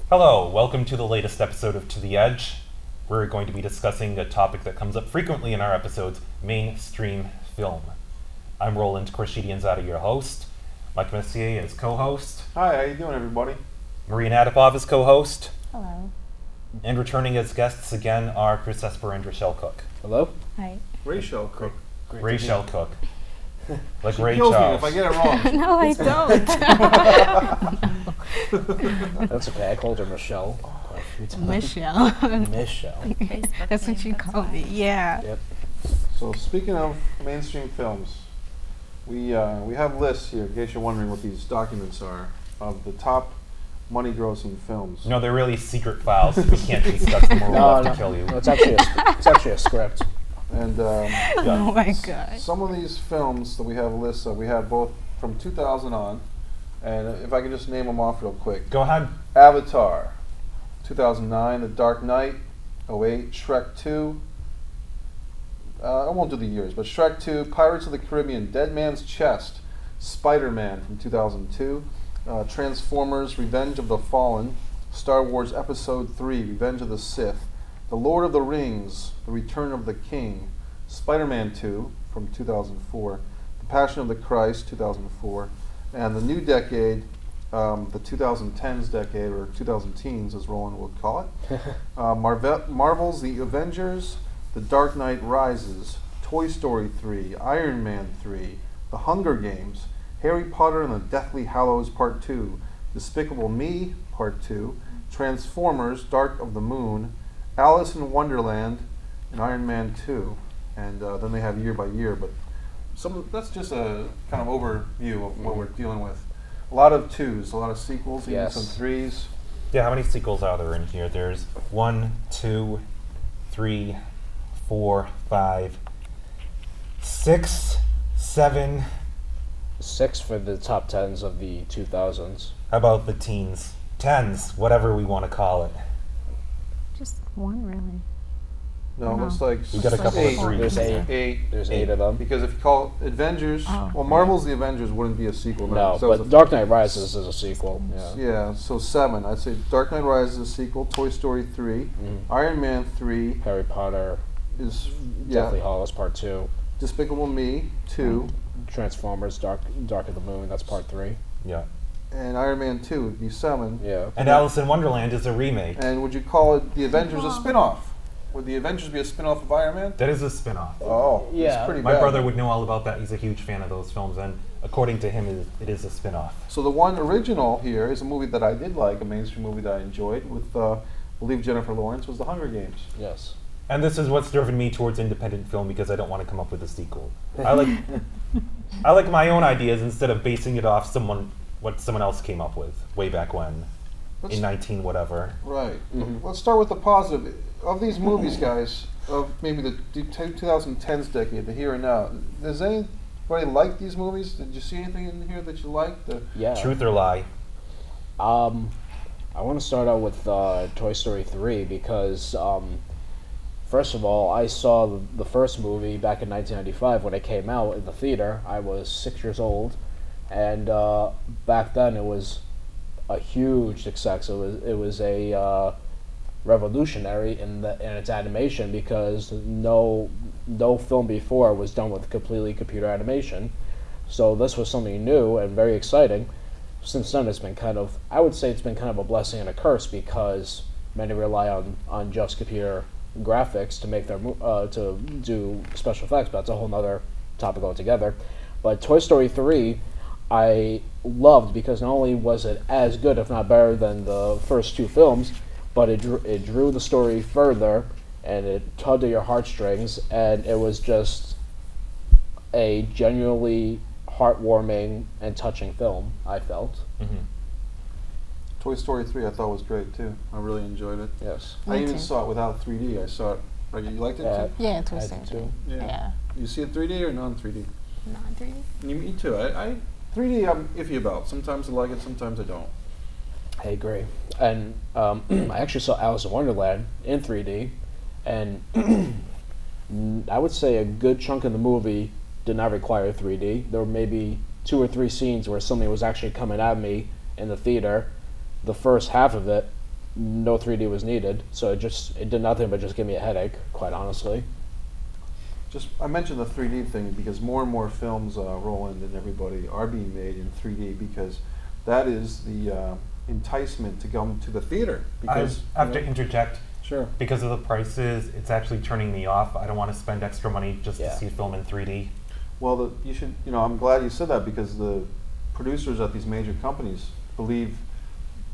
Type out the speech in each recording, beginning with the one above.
Hello, welcome to the latest episode of To the Edge. We're going to be discussing a topic that comes up frequently in our episodes, mainstream film. I'm Roland Korshidianzadeh, your host. Mike Messier is co-host. Hi, how you doing, everybody? Maria Nadipov is co-host. Hello. And returning as guests again are Chris Esper and Rochelle Cook. Hello? Hi. Rachel Cook. Rachel Cook. Like She Ray kills me Charles. if I get it wrong. No, I don't. That's okay. I called her Michelle quite a few times. Michelle. Michelle. That's what you call me. Yeah. Yep. So speaking of mainstream films, we have lists here, in case you're wondering what these documents are, of the top money-grossing films. No, they're really secret files. We can't discuss them or we'll have to kill you. No, it's actually a script. And Oh my god. some of these films that we have lists of, we have both from 2000 on, and if I can just name them off real quick. Go ahead. Avatar, 2009, The Dark Knight, 2008, Shrek 2, I won't do the years, but Shrek 2, Pirates of the Caribbean, Dead Man's Chest, Spider-Man from 2002, Transformers, Revenge of the Fallen, Star Wars Episode 3, Revenge of the Sith, The Lord of the Rings, The Return of the King, Spider-Man 2 from 2004, The Passion of the Christ, 2004, and the new decade, the 2010s decade, or 2000-teens as Roland would call it, Marvel's The Avengers, The Dark Knight Rises, Toy Story 3, Iron Man 3, The Hunger Games, Harry Potter and the Deathly Hallows Part 2, Despicable Me Part 2, Transformers Dark of the Moon, Alice in Wonderland, and Iron Man 2. And then they have year by year, but that's just a kind of overview of what we're dealing with. A lot of twos, a lot of sequels, even Yes. some threes. Yeah, how many sequels are there in here? There's 1, 2, 3, 4, 5, 6, 7. 6 for the top 10s of the 2000s. How about the teens? Tens, whatever we want to call it. Just one, really. No, No. it's like We got a couple eight. of threes. There's 8. Eight. There's 8 of them. Because if you call Avengers, Oh. well, Marvel's The Avengers wouldn't be a sequel. No, so but Dark Knight Rises is a sequel. Yeah. yeah, so 7. I'd say Dark Knight Rises is a sequel. Toy Story 3, Iron Man 3 Harry Potter, is Deathly Hallows Part 2, Despicable Me 2, Transformers Dark of the Moon, that's Part 3. Yeah. and Iron Man 2 would be 7. Yeah. And Alice in Wonderland is a remake. And would you call it The Avengers a spin-off? Would The Avengers be a spin-off of Iron Man? That is a spin-off. Oh, Yeah. that's pretty My bad. brother would know all about that. He's a huge fan of those films, and according to him, it is a spin-off. So the one original here is a movie that I did like, a mainstream movie that I enjoyed with, I believe Jennifer Lawrence, was The Hunger Games. Yes. And this is what's driven me towards independent film because I don't want to come up with a sequel. I like my own ideas instead of basing it off what someone else came up with way back when, Let's- in 19 whatever. Right. Let's start with the positive. Of these movies, guys, of maybe the 2010s decade, the here and now, does anybody like these movies? Did you see anything in here that you liked? Yeah. Truth or lie? I want to start out with Toy Story 3 because, first of all, I saw the first movie back in 1995 when it came out in the theater. I was 6 years old, and back then it was a huge success. It was a revolutionary in its animation because no film before was done with completely computer animation. So this was something new and very exciting. Since then, I would say it's been kind of a blessing and a curse because many rely on just computer graphics to make to do special effects, but that's a whole other topic altogether. But Toy Story 3, I loved because not only was it as good, if not better, than the first 2 films, but it drew the story further and it tugged at your heartstrings, and it was just a genuinely heartwarming and touching film, I felt. Mm-hmm. Toy Story 3 I thought was great too. I really enjoyed it. Yes. I Me even too. saw it without 3D. I saw it. You liked it too? Yeah, Toy I Story did 3. too. Yeah. You see it 3D or non-3D? Not 3D. Me too. I 3D I'm iffy about. Sometimes I like it, sometimes I don't. I agree. And I actually saw Alice in Wonderland in 3D, and I would say a good chunk of the movie did not require 3D. There were maybe 2 or 3 scenes where something was actually coming at me in the theater. The first half of it, no 3D was needed, so it did nothing but just give me a headache, quite honestly. I mentioned the 3D thing because more and more films, Roland and everybody, are being made in 3D because that is the enticement to come to the theater. Because I have to interject. Sure. Because of the prices, it's actually turning me off. I don't want to spend extra money just Yeah. to see a film in 3D. Well, you should. I'm glad you said that because the producers at these major companies believe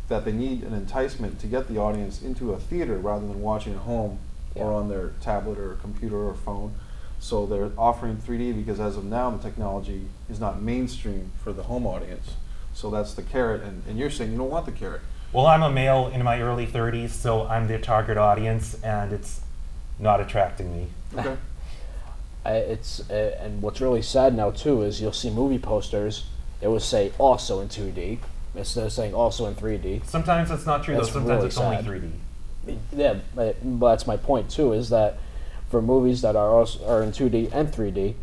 that they need an enticement to get the audience into a theater rather than watching at home or Yeah. on their tablet or computer or phone. So they're offering 3D because as of now the technology is not mainstream for the home audience. So that's the carrot, and you're saying you don't want the carrot. Well, I'm a male in my early 30s, so I'm the target audience, and it's not attracting me. Okay. And what's really sad now too is you'll see movie posters. It will say also in 2D instead of saying also in 3D. Sometimes that's not true, That's though. Sometimes really it's only sad. 3D. Yeah, but that's my point too. Is that for movies that are in 2D and 3D,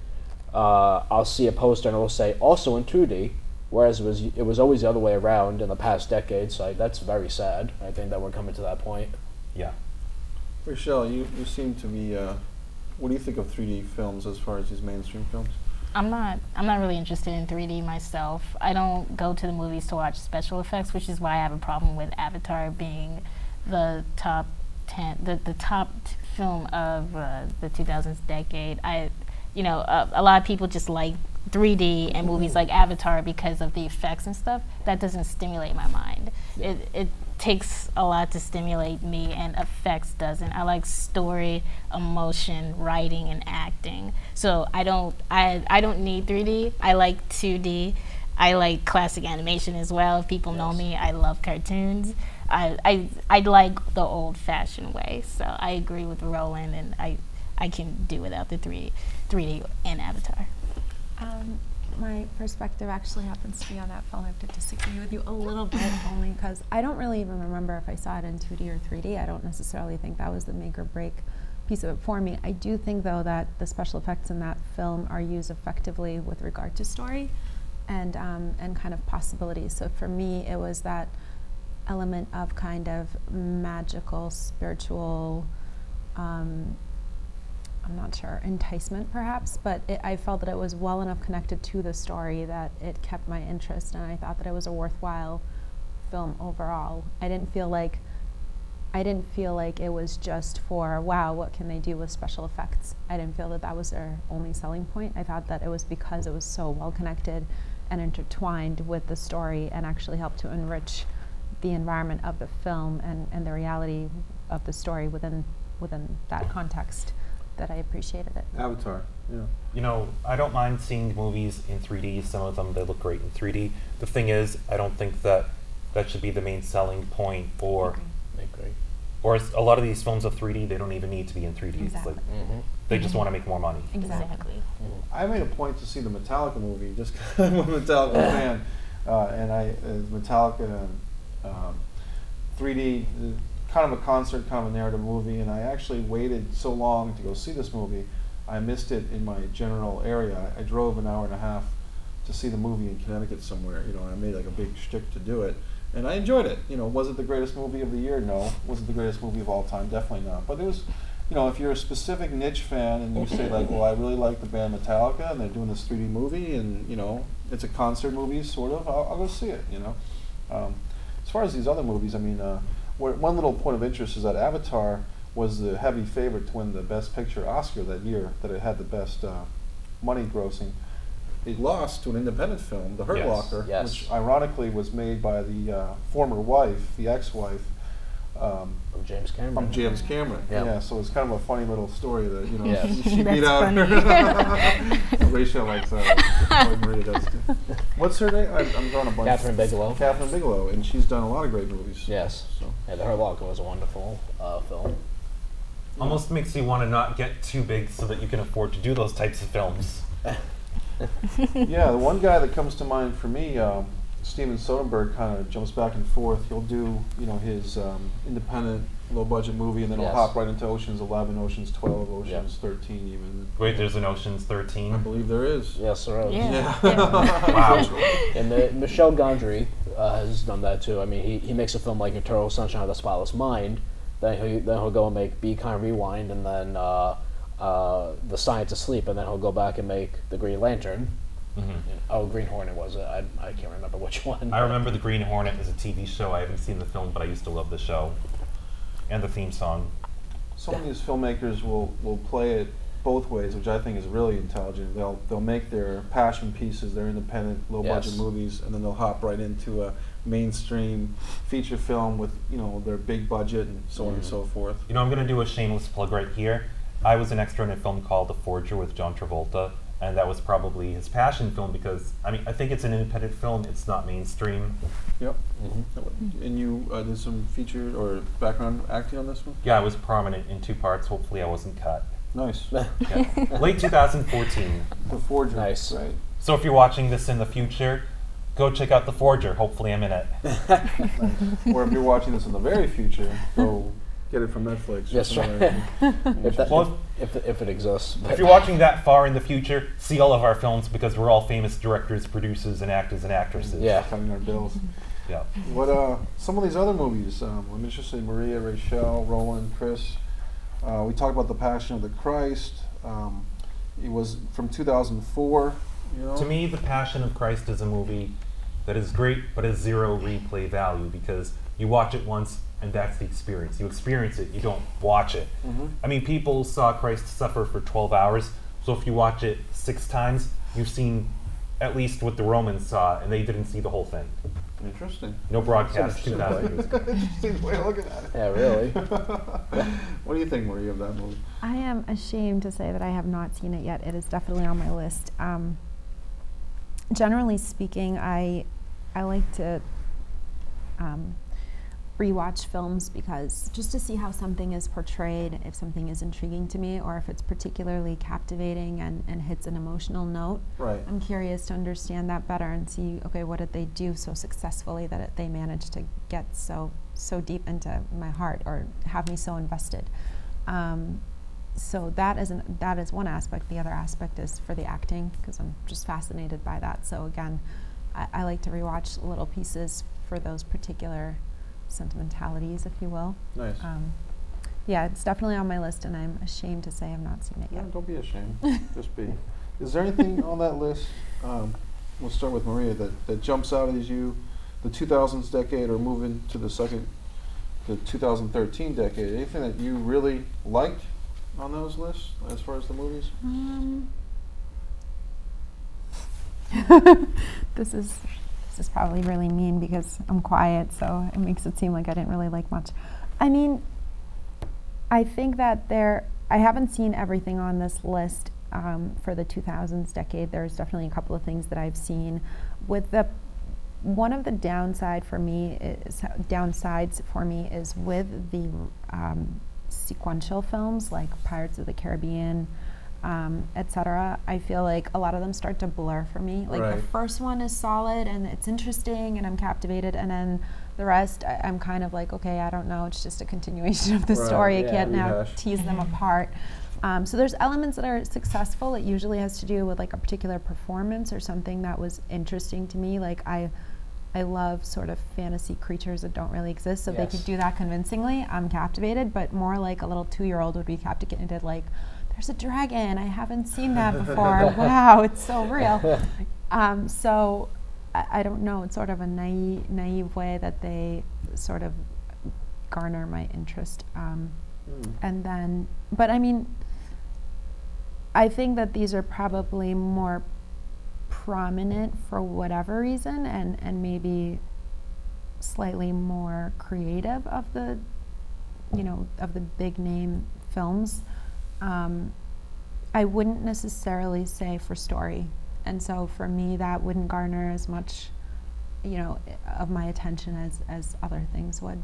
I'll see a poster and it will say also in 2D, whereas it was always the other way around in the past decades. So that's very sad. I think that we're coming to that point. Yeah. Rochelle, you seem to be. What do you think of 3D films as far as these mainstream films? I'm not really interested in 3D myself. I don't go to the movies to watch special effects, which is why I have a problem with Avatar being the top 10, the top film of the 2000s decade. A lot of people just like 3D and movies like Avatar because of the effects and stuff. That doesn't stimulate my mind. Yeah. It takes a lot to stimulate me, and effects doesn't. I like story, emotion, writing, and acting. So I don't need 3D. I like 2D. I like classic animation as well. If people know me, I love cartoons. I like the old-fashioned way. So I agree with Roland, and I can do without the 3D and Avatar. My perspective actually happens to be on that film. I have to disagree with you a little bit, only because I don't really even remember if I saw it in 2D or 3D. I don't necessarily think that was the make or break piece of it for me. I do think, though, that the special effects in that film are used effectively with regard to story and kind of possibilities. So for me, it was that element of kind of magical, spiritual, I'm not sure, enticement perhaps, but I felt that it was well enough connected to the story that it kept my interest, and I thought that it was a worthwhile film overall. I didn't feel like it was just for, wow, what can they do with special effects? I didn't feel that that was their only selling point. I thought that it was because it was so well connected and intertwined with the story and actually helped to enrich the environment of the film and the reality of the story within that context, that I appreciated it. Avatar. Yeah. I don't mind seeing movies in 3D. Some of them, they look great in 3D. The thing is, I don't think that should be the main selling point, or a lot of these films of 3D, they don't even need to be in 3D. Exactly. It's like, they just want to make more money. Exactly. I made a point to see the Metallica movie just because I'm a Metallica fan, and Metallica 3D, kind of a concert, kind of a narrative movie, and I actually waited so long to go see this movie. I missed it in my general area. I drove an hour and a half to see the movie in Connecticut somewhere. I made like a big shtick to do it, and I enjoyed it. Was it the greatest movie of the year? No. Was it the greatest movie of all time? Definitely not. But it was, if you're a specific niche fan and you say like, well, I really like the band Metallica and they're doing this 3D movie, and it's a concert movie sort of, I'll go see it. As far as these other movies, I mean, one little point of interest is that Avatar was the heavy favorite to win the Best Picture Oscar that year, that it had the best money grossing. It lost to an independent film, The Hurt Yes. Locker, Yes. which ironically was made by the former wife, the ex-wife, Of James Cameron. from James Cameron. Yeah. So it's kind of a funny little story that, Yeah. she beat That's out funny. Rachel likes that. Maria does too. What's her name? I'm drawing a bunch. Catherine Bigelow. Catherine Bigelow, and she's done a lot of great movies. Yes. So. Yeah, The Hurt Locker was a wonderful film. Almost makes you want to not get too big so that you can afford to do those types of films. Yeah, the one guy that comes to mind for me, Steven Soderbergh, kind of jumps back and forth. He'll do, his independent low budget movie, and then Yes. it'll hop right into Ocean's 11, Ocean's 12, Ocean's 13 even. Wait, there's an Ocean's I 13? believe there is. Yes, there is. Yeah. Wow. And Michel Gondry has done that too. I mean, he makes a film like Eternal Sunshine of the Spotless Mind, then he'll go and make Be Kind Rewind, and then The Science of Sleep, and then he'll go back and make The Green Lantern. Oh, Green Hornet was it? I can't remember which one. I remember The Green Hornet as a TV show. I haven't seen the film, but I used to love the show. And the theme song. Some of these filmmakers will play it both ways, which I think is really intelligent. They'll make their passion pieces, their independent, low budget Yes. movies, and then they'll hop right into a mainstream feature film with their big budget and so on and so forth. You know, I'm going to do a shameless plug right here. I was an extra in a film called The Forger with John Travolta, and that was probably his passion film because, I mean, I think it's an independent film. It's not mainstream. Yep. Mm-hmm. And you did some feature or background acting on this one? Yeah, I was prominent in 2 parts. Hopefully I wasn't cut. Nice. Yeah. Late 2014. The Forger. Nice. Right. So if you're watching this in the future, go check out The Forger. Hopefully I'm in it. Or if you're watching this in the very future, go get it from Netflix. or Yes, something right. like that. If, that, Well, if it exists. If you're watching that far in the future, see all of our films because we're all famous directors, producers, and actors and actresses. Yeah. Cutting our bills. Yeah. What some of these other movies? I'm interested in Maria, Rachel, Roland, Chris. We talked about The Passion of the Christ. It was from 2004. To me, The Passion of Christ is a movie that is great, but has 0 replay value because you watch it once and that's the experience. You experience it, you don't watch it. I mean, people saw Christ suffer for 12 hours, so if you watch it 6 times, you've seen at least what the Romans saw, and they didn't see the whole thing. Interesting. No broadcast Interesting 2,000 years ago. Interesting way of looking at it. Yeah, really. What do you think, Maria, of that movie? I am ashamed to say that I have not seen it yet. It is definitely on my list. Generally speaking, I like to rewatch films because just to see how something is portrayed, if something is intriguing to me, or if it's particularly captivating and hits an emotional note. Right. I'm curious to understand that better and see, okay, what did they do so successfully that they managed to get so deep into my heart or have me so invested. So that is one aspect. The other aspect is for the acting because I'm just fascinated by that. So again, I like to rewatch little pieces for those particular sentimentalities, if you will. Nice. Yeah, it's definitely on my list, and I'm ashamed to say I've not seen it Yeah, yet. don't be ashamed. Just be. Is there anything on that list? We'll start with Maria that jumps out as you, the 2000s decade, or moving to the 2013 decade. Anything that you really liked on those lists as far as the movies? This is probably really mean because I'm quiet, so it makes it seem like I didn't really like much. I mean, I think that I haven't seen everything on this list for the 2000s decade. There's definitely a couple of things that I've seen. One of the downsides for me is with the sequential films like Pirates of the Caribbean, etc. I feel like a lot of them start to blur for me. Like Right. the first one is solid and it's interesting and I'm captivated, and then the rest I'm kind of like, okay, I don't know, it's just a continuation of the Right, story. yeah, I can't now rehash. tease them apart. So there's elements that are successful. It usually has to do with like a particular performance or something that was interesting to me. Like I love sort of fantasy creatures that don't really exist, so if they Yes. could do that convincingly, I'm captivated, but more like a little 2-year-old would be captivated, like, there's a dragon, I haven't seen that before, wow, it's so real. So I don't know, it's sort of a naive way that they sort of garner my interest. And then, but I mean, I think that these are probably more prominent for whatever reason, and maybe slightly more creative of the big name films. I wouldn't necessarily say for story, and so for me that wouldn't garner as much of my attention as other things would.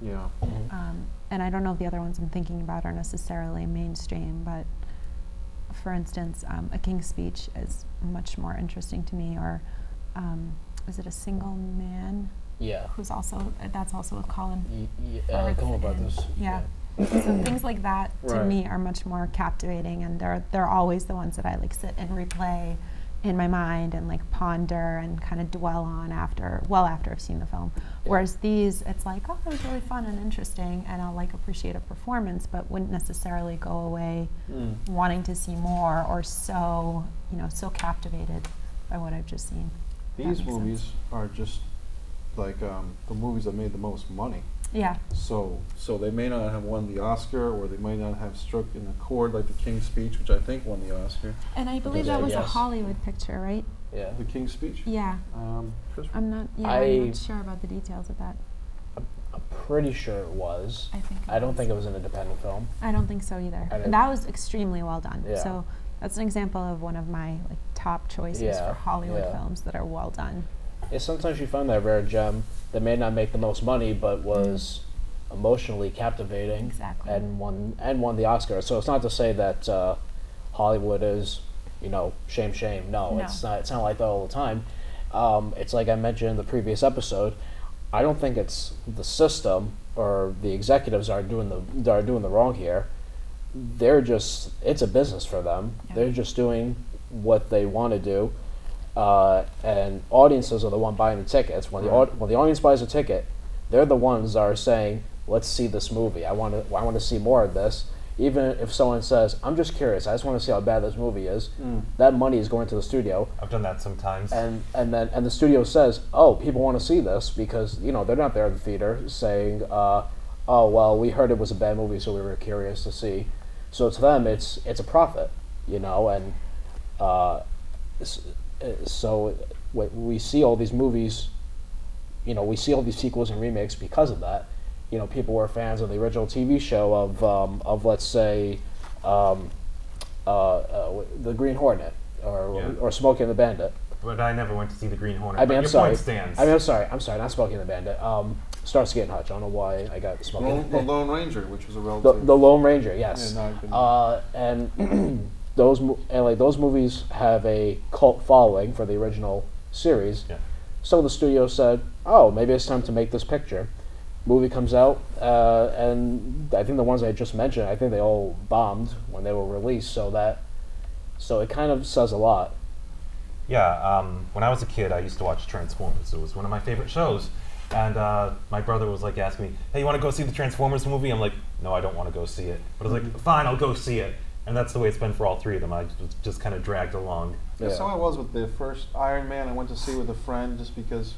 Yeah. And I don't know if the other ones I'm thinking about are necessarily mainstream, but for instance, A King's Speech is much more interesting to me, or is it A Single Man? Yeah. who's also that's also with Colin. Coen Farrell Brothers. and- yeah. So things like that to Right. me are much more captivating, and they're always the ones that I like sit and replay in my mind and like ponder and kind of dwell on after I've seen the film. Yeah. Whereas these, it's like, oh, it was really fun and interesting, and I'll like appreciate a performance, but wouldn't necessarily go away wanting to see more or so captivated by what I've just seen. That These makes movies sense. are just like the movies that made the most money. Yeah. So they may not have won the Oscar, or they might not have struck in a chord like The King's Speech, which I think won the Oscar. And I believe Yeah, that was a yes. Hollywood picture, right? Yeah. The King's Speech. Yeah. Chris, I'm not I- not sure about the details of that. I'm pretty sure it was. I think. I don't think it was an independent film. I don't think so either. I didn't- That was extremely well done. Yeah. So that's an example of one of my like top choices Yeah, for Hollywood yeah. films that are well done. Yeah, sometimes you find that rare gem that may not make the most money, but was emotionally captivating Exactly. and won the Oscar. So it's not to say that Hollywood is, shame. No, No. it's not like that all the time. It's like I mentioned in the previous episode. I don't think it's the system or the executives are doing the wrong here. It's a business for them. Yeah. They're just doing what they want to do. And audiences are the one buying the tickets. When when the audience buys a ticket, they're the ones that are saying, "Let's see this movie. I want to see more of this." Even if someone says, "I'm just curious. I just want to see how bad this movie is," that money is going to the studio, I've done that sometimes. and the studio says, "Oh, people want to see this," because they're not there at the theater saying, "Oh, well, we heard it was a bad movie, so we were curious to see." So to them, it's a profit, and so we see all these movies, we see all these sequels and remakes because of that. People were fans of the original TV show of let's say, the Green Hornet or Smokey and the Bandit. But I never went to see the Green Hornet. I but mean, I'm your sorry. point stands. I'm sorry, not Smokey and the Bandit. Starsky and Hutch. I don't know why I got Smokey. and The Lone Ranger, which was a the, relative. the Lone Ranger, yes. Yeah, no, I couldn't- And those movies have a cult following for the original series. Yeah. So the studio said, "Oh, maybe it's time to make this picture." Movie comes out, and I think the ones I just mentioned, I think they all bombed when they were released. So it kind of says a lot. Yeah, when I was a kid, I used to watch Transformers. It was one of my favorite shows. And my brother was like asking me, "Hey, you want to go see the Transformers movie?" I'm like, "No, I don't want to go see it." But I was like, "Fine, I'll go see it." And that's the way it's been for all three of them. I was just kind of dragged along. That's how I was with the first Iron Man. I went to see it with a friend just because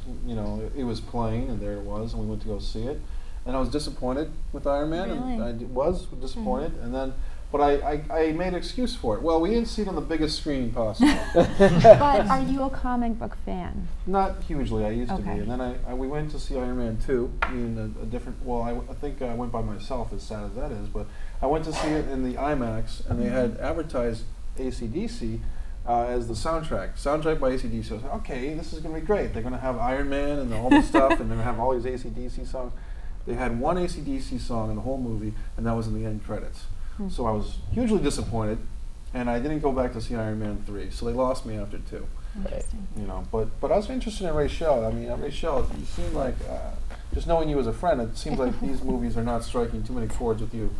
it was playing, and there it was, and we went to go see it. And I was disappointed with Iron Man, and Really? I was disappointed. And then, but I made an excuse for it. Well, we didn't see it on the biggest screen possible. But are you a comic book fan? Not hugely. I used to be. Okay. And then we went to see Iron Man 2 in a different. Well, I think I went by myself, as sad as that is. But I went to see it in the IMAX, and they had advertised AC/DC as the soundtrack. Soundtrack by AC/DC. I was like, okay, this is going to be great. They're going to have Iron Man and all this stuff, and they're going to have all these AC/DC songs. They had one AC/DC song in the whole movie, and that was in the end credits. So I was hugely disappointed, and I didn't go back to see Iron Man 3. So they lost me after 2. Interesting. But I was interested in Rachel. I mean, Rachel, you seem like just knowing you as a friend, it seems like these movies are not striking too many chords with you.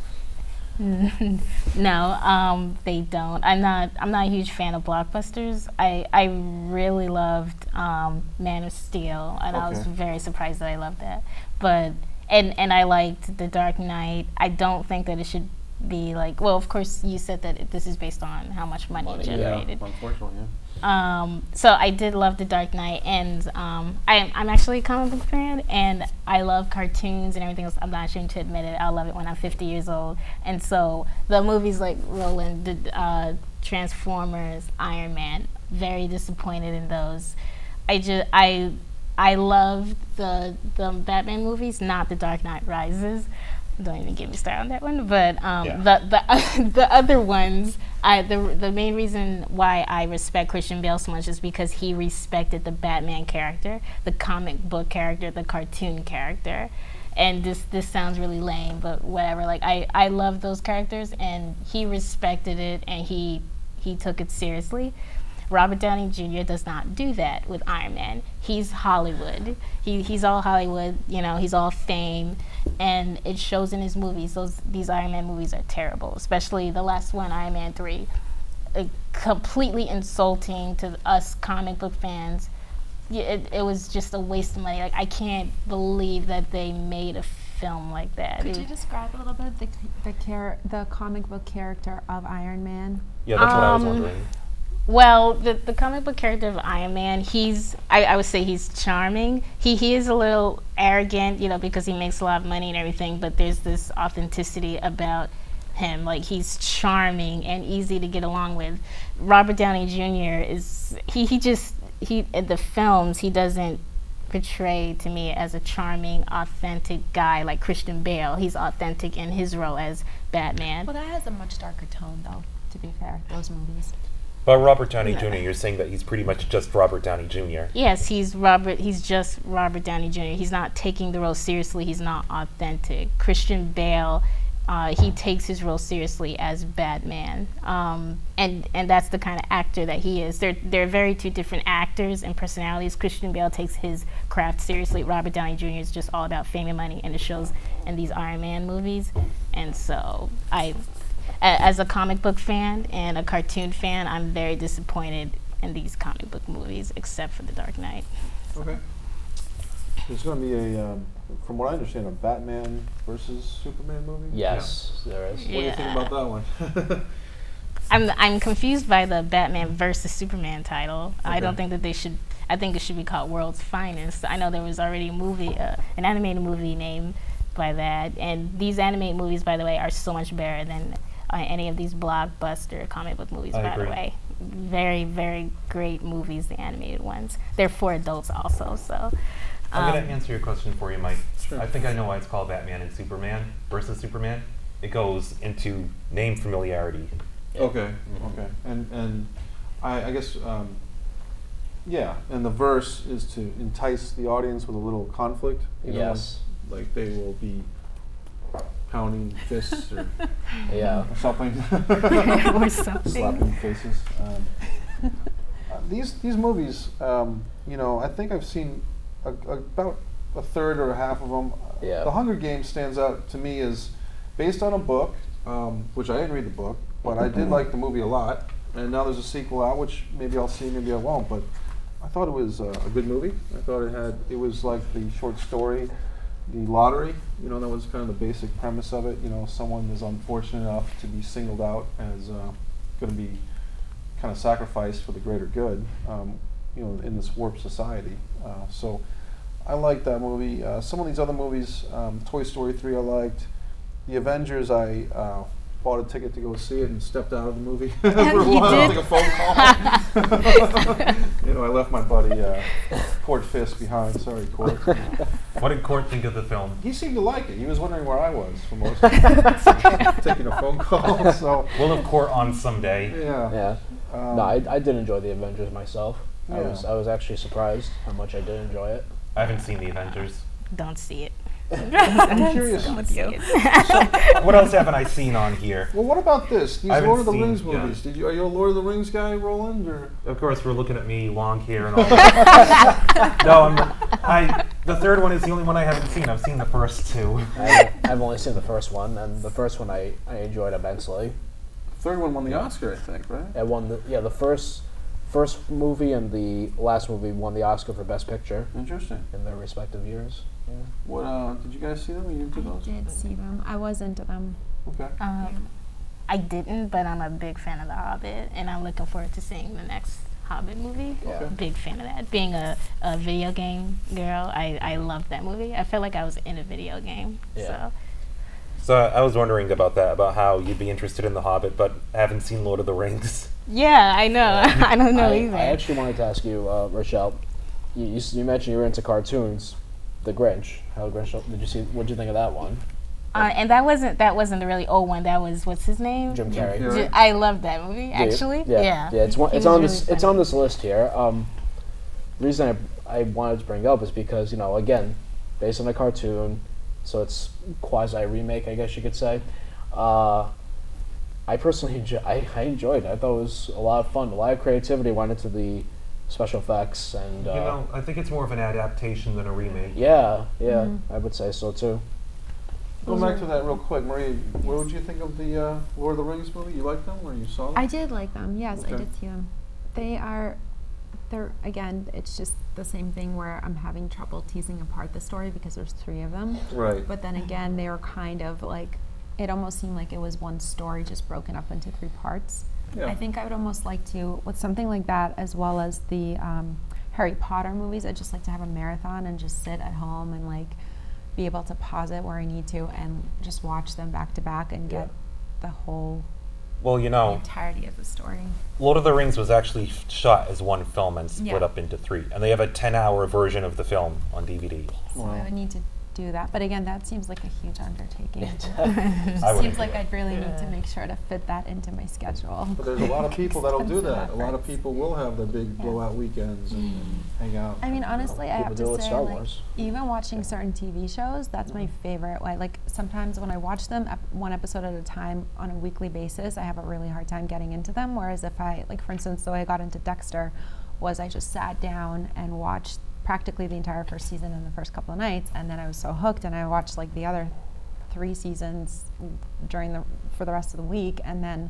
No, they don't. I'm not a huge fan of blockbusters. I really loved Man of Steel, and I was Okay. very surprised that I loved that. But and I liked The Dark Knight. I don't think that it should be like. Well, of course, you said that this is based on how much money it Money, yeah. generated. Unfortunately, yeah. So I did love The Dark Knight, and I'm actually a comic book fan, and I love cartoons and everything else. I'm not ashamed to admit it. I'll love it when I'm 50 years old. And so the movies like Roland, the Transformers, Iron Man, very disappointed in those. I love the Batman movies, not The Dark Knight Rises. Don't even get me started on that one. But the other ones, the main reason why I respect Christian Bale so much is because he respected the Batman character, the comic book character, the cartoon character. And this sounds really lame, but whatever. Like I love those characters, and he respected it, and he took it seriously. Robert Downey Jr. does not do that with Iron Man. He's Hollywood. He's all Hollywood. You know, he's all fame, and it shows in his movies. These Iron Man movies are terrible, especially the last one, Iron Man 3. Completely insulting to us comic book fans. It was just a waste of money. Like, I can't believe that they made a film like that. Could you describe a little bit the comic book character of Iron Man? Yeah, that's what I was wondering. Well, the comic book character of Iron Man, I would say he's charming. He is a little arrogant, you know, because he makes a lot of money and everything, but there's this authenticity about him. Like, he's charming and easy to get along with. Robert Downey Jr. is, in the films, he doesn't portray to me as a charming, authentic guy like Christian Bale. He's authentic in his role as Batman. Well, that has a much darker tone, though, to be fair, those movies. But Robert Downey Jr., you're saying that he's pretty much just Robert Downey Jr. Yes, he's just Robert Downey Jr. He's not taking the role seriously. He's not authentic. Christian Bale, he takes his role seriously as Batman, and that's the kind of actor that he is. They're very two different actors and personalities. Christian Bale takes his craft seriously. Robert Downey Jr. is just all about fame and money, and it shows in these Iron Man movies. And so as a comic book fan and a cartoon fan, I'm very disappointed in these comic book movies, except for The Dark Knight. Okay. There's going to be from what I understand, a Batman versus Superman movie? Yes, there is. What do you think about that one? I'm confused by the Batman versus Superman title. Okay. I don't think that they should. I think it should be called World's Finest. I know there was already a movie, an animated movie named by that, and these animated movies, by the way, are so much better than any of these blockbuster comic book movies. I By agree. the way, very, very great movies, the animated ones. They're for adults also. So. I'm going to answer your question for you, Mike. Sure. I think I know why it's called Batman and Superman versus Superman. It goes into name familiarity. Okay, okay. And I guess, yeah, and the verse is to entice the audience with a little conflict. You know, Yes. like they will be pounding fists or Yeah. something. Or something. Slapping faces. These movies, you know, I think I've seen about a third or a half of them. Yeah. The Hunger Games stands out to me as based on a book, which I didn't read the book, but I did like the movie a lot. And now there's a sequel out, which maybe I'll see, maybe I won't. But I thought it was a good movie. I thought it was like the short story, The Lottery. You know, that was kind of the basic premise of it. You know, someone is unfortunate enough to be singled out as going to be kind of sacrificed for the greater good. You know, in this warped society. So I liked that movie. Some of these other movies, Toy Story 3 I liked. The Avengers, I bought a ticket to go see it and stepped out of the movie for a You while. did? Like a phone call. You know, I left my buddy Court Fisk behind. Sorry, Court. What did Court think of the film? He seemed to like it. He was wondering where I was for most of it. Taking a phone call. So We'll have Court on someday. yeah. Yeah. No, I did enjoy the Avengers myself. I Yeah. was actually surprised how much I did enjoy it. I haven't seen the Avengers. Don't see it. I'm curious. Don't see it. What else haven't I seen on here? Well, what about this? These I haven't Lord of the seen- Rings yeah. movies. Are you a Lord of the Rings guy, Roland? Or Of course, we're looking at me, long hair and all that. No, the third one is the only one I haven't seen. I've seen the first two. I've only seen the first one, and the first one I enjoyed immensely. third one won the Oscar, I think, right? It won the first movie and the last movie won the Oscar for Best Picture Interesting. in their respective years. Yeah. What did you guys see them? Are you into I those? did see them. I was into them. Okay. I didn't, but I'm a big fan of The Hobbit, and I'm looking forward to seeing the next Hobbit movie. Yeah. Okay. Big fan of that. Being a video game girl, I loved that movie. I felt like I was in a video game. Yeah. So I was wondering about that, about how you'd be interested in The Hobbit, but haven't seen Lord of the Rings. Yeah, I know. I don't know either. I actually wanted to ask you, Rochelle. You mentioned you were into cartoons. The Grinch. How Grinch? Did you see? What did you think of that one? And that wasn't the really old one. That was, what's his name? Jim Carrey. Carrey. I love that movie. Actually, Yeah. It's He on was this. really It's funny. on this list here. Reason I wanted to bring up is because, you know, again, based on a cartoon, so it's quasi remake, I guess you could say. I personally I enjoyed it. I thought it was a lot of fun. A lot of creativity went into the special effects, and You know, I think it's more of an adaptation than a remake. yeah, I would say so too. Going back to that real quick, Marie, what would you think of the Lord of the Rings movie? You liked them or you saw them? I did like them. Yes, I Okay. did see them. They're again. It's just the same thing where I'm having trouble teasing apart the story because there's 3 of them. Right. But then again, they were kind of like, it almost seemed like it was one story just broken up into 3 parts. Yeah. I think I would almost like to, with something like that, as well as the Harry Potter movies, I'd just like to have a marathon and just sit at home and like be able to pause it where I need to and just watch them back to back and get the whole Well, you know, entirety of the story. Lord of the Rings was actually shot as one film and split Yeah. up into 3. And they have a 10-hour version of the film on DVD. So Wow. I would need to do that. But again, that seems like a huge undertaking. It I wouldn't seems do like it. I'd really need to make sure to fit that into my schedule. But there's a lot of people that'll do Expensive that. A lot of efforts. people will have their big blowout weekends and hang out. I mean, honestly, I People have do it to with say, Star like, Wars. even watching certain TV shows, that's my favorite way. Like, sometimes when I watch them, one episode at a time on a weekly basis, I have a really hard time getting into them. Whereas if I, like, for instance, the way I got into Dexter was I just sat down and watched practically the entire first season in the first couple of nights, and then I was so hooked, and I watched, like, the other 3 seasons for the rest of the week, and then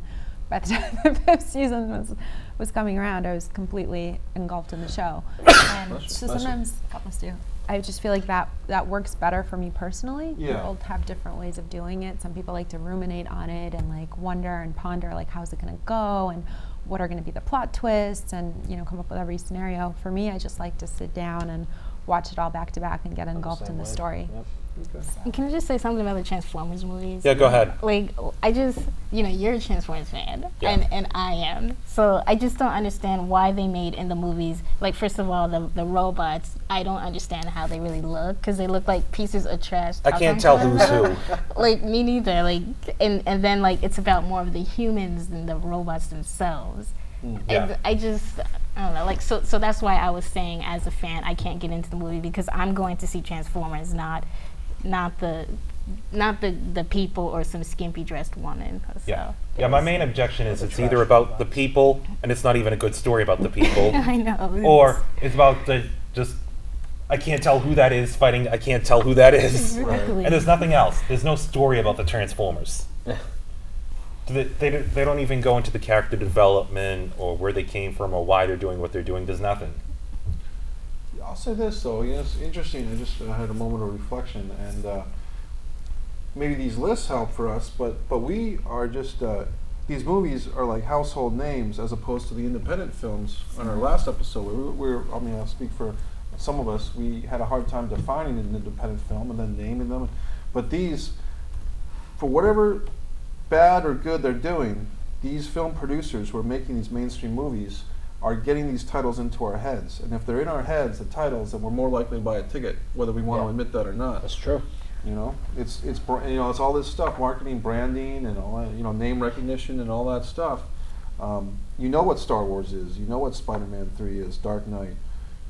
by the time the 5th season was coming around, I was completely engulfed in the show. And so sometimes, God bless you, I just feel like that works better for me personally. Yeah. People have different ways of doing it. Some people like to ruminate on it and like wonder and ponder like how's it going to go and what are going to be the plot twists and come up with every scenario. For me, I just like to sit down and watch it all back to back and get engulfed in the story. Yep. And can I just say something about the Transformers movies? Yeah, go ahead. Like, I just, you're a Transformers fan, Yeah. and I am. So I just don't understand why they made in the movies, like, first of all, the robots, I don't understand how they really look, because they look like pieces of trash. I can't tell who's who. Like, me neither. Like, and then, like, it's about more of the humans than the robots themselves. Yeah. And I don't know, like, so that's why I was saying, as a fan, I can't get into the movie, because I'm going to see Transformers, not the people or some skimpy dressed woman. So Yeah. Yeah, my main objection is it's either about the people, and it's not even a good story about the people, I know. or it's about I can't tell who that is fighting, I can't tell who that is. Exactly. And there's nothing else. There's no story about the Transformers. They don't even go into the character development or where they came from or why they're doing what they're doing. There's nothing. I'll say this though, it's interesting. I just had a moment of reflection, and maybe these lists help for us, but we are just these movies are like household names as opposed to the independent films. On our last episode, I mean, I'll speak for some of us. We had a hard time defining an independent film and then naming them, but these, for whatever bad or good they're doing, these film producers who are making these mainstream movies are getting these titles into our heads, and if they're in our heads, the titles, then we're more likely to buy a ticket, whether we want to Yeah. admit that or not. That's true. It's it's all this stuff, marketing, branding, and all that, name recognition and all that stuff. You know what Star Wars is. You know what Spider-Man 3 is, Dark Knight,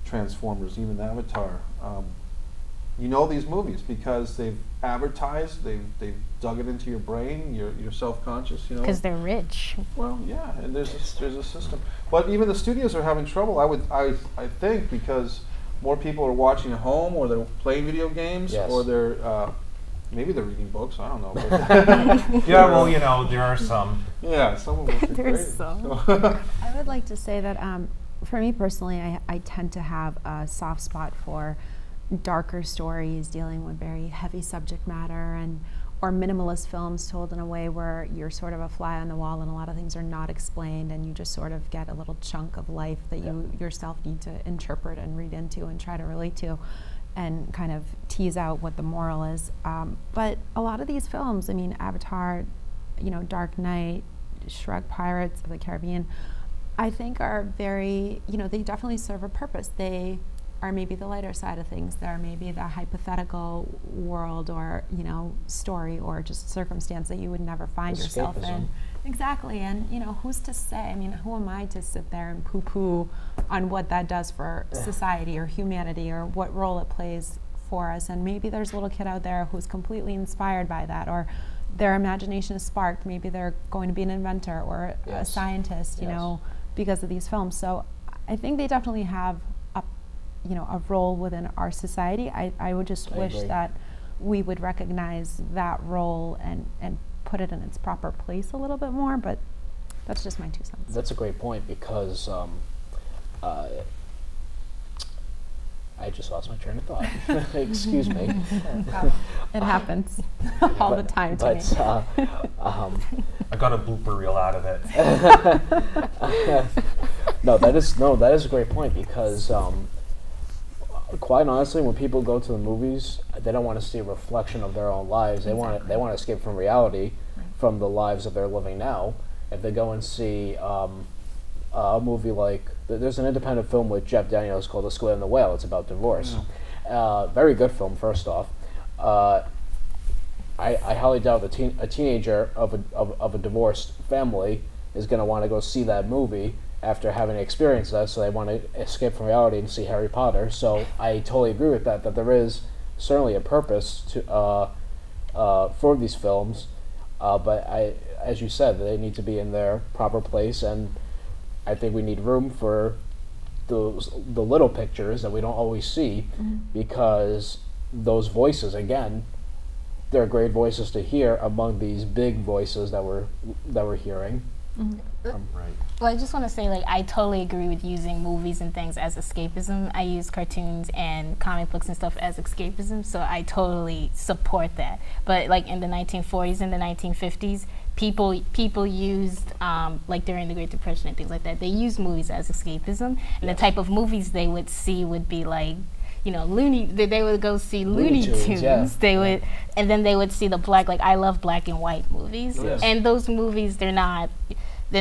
Transformers, even Avatar. You know these movies because they've advertised, they've dug it into your brain. You're self-conscious. Because they're rich. Well, yeah, and there's a system, but even the studios are having trouble. I think because more people are watching at home, or they're playing video games, Yes. or they're maybe they're reading books. I don't know. But Yeah, well, there are some. yeah, some of them are There's great. some. So I would like to say that for me personally, I tend to have a soft spot for darker stories dealing with very heavy subject matter or minimalist films told in a way where you're sort of a fly on the wall and a lot of things are not explained and you just sort of get a little chunk of life that you yourself need to interpret and read into and try to relate to and kind of tease out what the moral is. But a lot of these films, I mean, Avatar, Dark Knight, Shrek, Pirates of the Caribbean, I think are very, they definitely serve a purpose. They are maybe the lighter side of things. They're maybe the hypothetical world or, story or just circumstance that you would never find yourself in. Escapism. Exactly. And, who's to say? I mean, who am I to sit there and poo-poo on what that does for society or humanity or what role it plays for us? And maybe there's a little kid out there who's completely inspired by that or their imagination is sparked. Maybe they're going to be an inventor or a Yes. scientist, you Yes. know, because of these films. So I think they definitely have a role within our society. I would just I wish agree. that we would recognize that role and put it in its proper place a little bit more, but that's just my 2 cents. That's a great point because I just lost my train of thought. Excuse me. It happens all the time to me. I got a blooper reel out of it. No, that is a great point because quite honestly, when people go to the movies, they don't want to see a reflection of their own lives. They want to escape from reality, from the lives that they're living now. If they go and see a movie like there's an independent film with Jeff Daniels called The Squid and the Whale. It's about divorce. Very good film. First off, I highly doubt a teenager of a divorced family is going to want to go see that movie after having experienced that, so they want to escape from reality and see Harry Potter. So I totally agree with that there is certainly a purpose to for these films, but as you said, they need to be in their proper place, and I think we need room for the little pictures that we don't always see, because those voices, again, they're great voices to hear among these big voices that we're hearing. Right. Well, I just want to say, like, I totally agree with using movies and things as escapism. I use cartoons and comic books and stuff as escapism, so I totally support that. But, like, in the 1940s and the 1950s, people used, like, during the Great Depression and things like that, they used movies as escapism. And the type of movies they would see would be, like, you know, they would go see Looney Tunes. Yeah. They would, and then they would see the I love black and white movies. Yes. And those movies, they're not,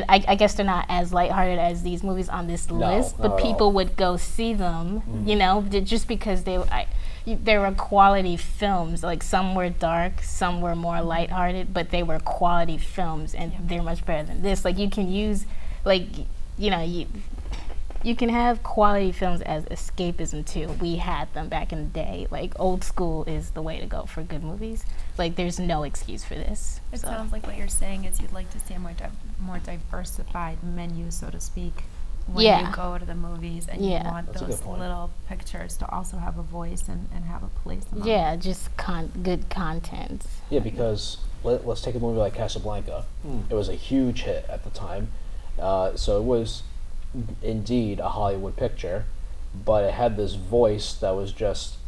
I guess they're not as lighthearted as these movies on this list, not but at people all. would go see them, you know, just because they were quality films. Like, some were dark, some were more lighthearted, but they were quality films, and they're much better than this. Like, you can use, like, you know, you can have quality films as escapism too. We had them back in the day. Like, old school is the way to go for good movies. Like, there's no excuse for this. It So. sounds like what you're saying is you'd like to see a more diversified menu, so to speak, when Yeah. you go to the movies, and Yeah. you want That's a good those point. little pictures to also have a voice and have a place among Yeah, them. just good content. Yeah, because let's take a movie like Casablanca. It was a huge hit at the time, so it was indeed a Hollywood picture, but it had this voice that was just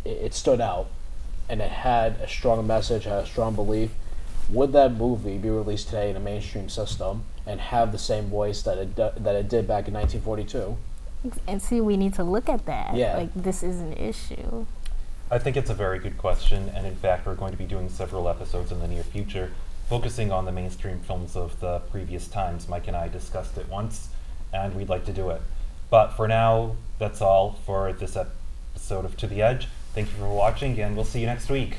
it stood out, and it had a strong message, had a strong belief. Would that movie be released today in a mainstream system and have the same voice that it did back in 1942? And see, we need to look at that. Yeah. Like, this is an issue. I think it's a very good question, and in fact, we're going to be doing several episodes in the near future focusing on the mainstream films of the previous times. Mike and I discussed it once, and we'd like to do it. But for now, that's all for this episode of To the Edge. Thank you for watching, and we'll see you next week.